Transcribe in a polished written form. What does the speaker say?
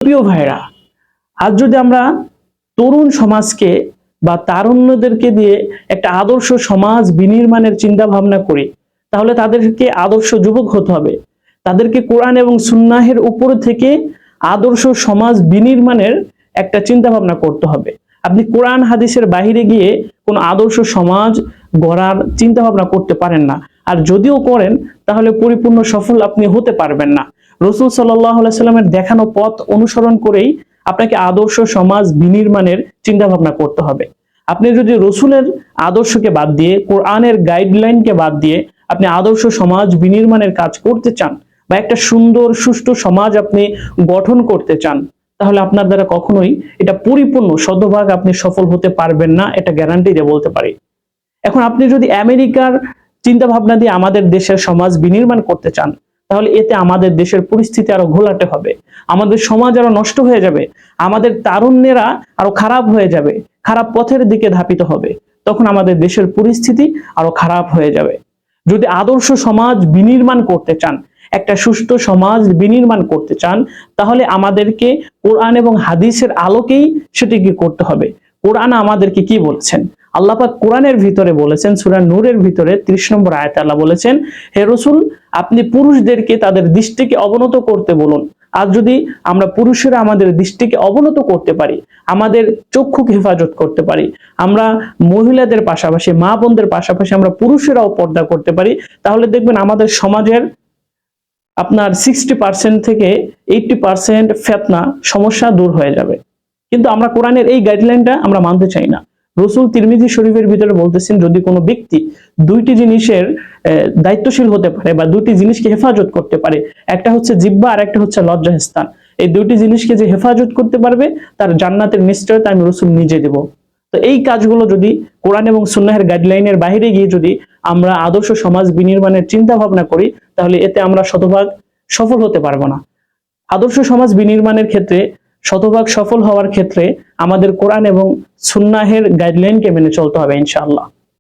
প্রিয় ভাইরা, আজ যদি আমরা তরুণ সমাজকে বা তারুণ্যদেরকে দিয়ে একটা আদর্শ সমাজ বিনির্মাণের চিন্তা ভাবনা করি, তাহলে তাদেরকে আদর্শ যুবক হতে হবে। তাদেরকে কোরআন এবং সুন্নাহের উপর থেকে আদর্শ সমাজ বিনির্মাণের একটা চিন্তা ভাবনা করতে হবে। আপনি কোরআন হাদিসের বাহিরে গিয়ে কোন আদর্শ সমাজ গড়ার চিন্তা ভাবনা করতে পারেন না। আর যদিও করেন, তাহলে পরিপূর্ণ সফল আপনি হতে পারবেন না। রাসূল সাল্লাল্লাহু আলাইহি সাল্লামের দেখানো পথ অনুসরণ করেই আপনাকে আদর্শ সমাজ বিনির্মাণের চিন্তা ভাবনা করতে হবে। আপনি যদি রাসূলের আদর্শকে বাদ দিয়ে, কোরআনের গাইডলাইনকে বাদ দিয়ে আপনি আদর্শ সমাজ বিনির্মাণের কাজ করতে চান, বা একটা সুন্দর সুষ্ঠু সমাজ আপনি গঠন করতে চান, তাহলে আপনার দ্বারা কখনোই এটা পরিপূর্ণ শতভাগ আপনি সফল হতে পারবেন না, এটা গ্যারান্টি দিয়ে বলতে পারি। এখন আপনি যদি আমেরিকার চিন্তা ভাবনা দিয়ে আমাদের দেশের সমাজ বিনির্মাণ করতে চান, তাহলে এতে আমাদের দেশের পরিস্থিতি আরো ঘোলাটে হবে, আমাদের সমাজ আরো নষ্ট হয়ে যাবে, আমাদের তারুণ্যেরা আরো খারাপ হয়ে যাবে, খারাপ পথের দিকে ধাবিত হবে। তখন আমাদের দেশের পরিস্থিতি আরো খারাপ হয়ে যাবে। যদি আদর্শ সমাজ বিনির্মাণ করতে চান, একটা সুষ্ঠু সমাজ বিনির্মাণ করতে চান, তাহলে আমাদেরকে কোরআন এবং হাদিসের আলোকেই সেটিকে করতে হবে। কোরআন আমাদেরকে কি বলেছেন? আল্লাহ পাক কোরআনের ভিতরে বলেছেন, সূরা নূরের ভিতরে 30 নম্বর আয়াতে আল্লাহ বলেছেন, হে রাসূল, আপনি পুরুষদেরকে তাদের দৃষ্টিকে অবনত করতে বলুন। আর যদি আমরা পুরুষেরা আমাদের দৃষ্টিকে অবনত করতে পারি, আমাদের চক্ষুকে হেফাজত করতে পারি, আমরা মহিলাদের পাশাপাশি, মা বোনদের পাশাপাশি আমরা পুরুষেরাও পর্দা করতে পারি, তাহলে দেখবেন আমাদের সমাজের আপনার 60% থেকে 80% ফিতনা সমস্যা দূর হয়ে যাবে। কিন্তু আমরা কোরআনের এই গাইডলাইনটা আমরা মানতে চাই না। রাসূল তিরমিজি শরীফের ভিতরে বলতেছেন, যদি কোনো ব্যক্তি দুইটি জিনিসের দায়িত্বশীল হতে পারে বা দুইটি জিনিসকে হেফাজত করতে পারে, একটা হচ্ছে জিহ্বা আর একটা হচ্ছে লজ্জাস্থান, এই দুইটি জিনিসকে যে হেফাজত করতে পারবে তার জান্নাতের নিশ্চয়তা আমি রাসূল নিজে দেব। তো এই কাজগুলো যদি কোরআন এবং সুন্নাহের গাইডলাইনের বাইরে গিয়ে যদি আমরা আদর্শ সমাজ বিনির্মাণের চিন্তা ভাবনা করি, তাহলে এতে আমরা শতভাগ সফল হতে পারবো না। আদর্শ সমাজ বিনির্মাণের ক্ষেত্রে শতভাগ সফল হওয়ার ক্ষেত্রে আমাদের কোরআন এবং সুন্নাহের গাইডলাইনকে মেনে চলতে হবে ইনশাআল্লাহ।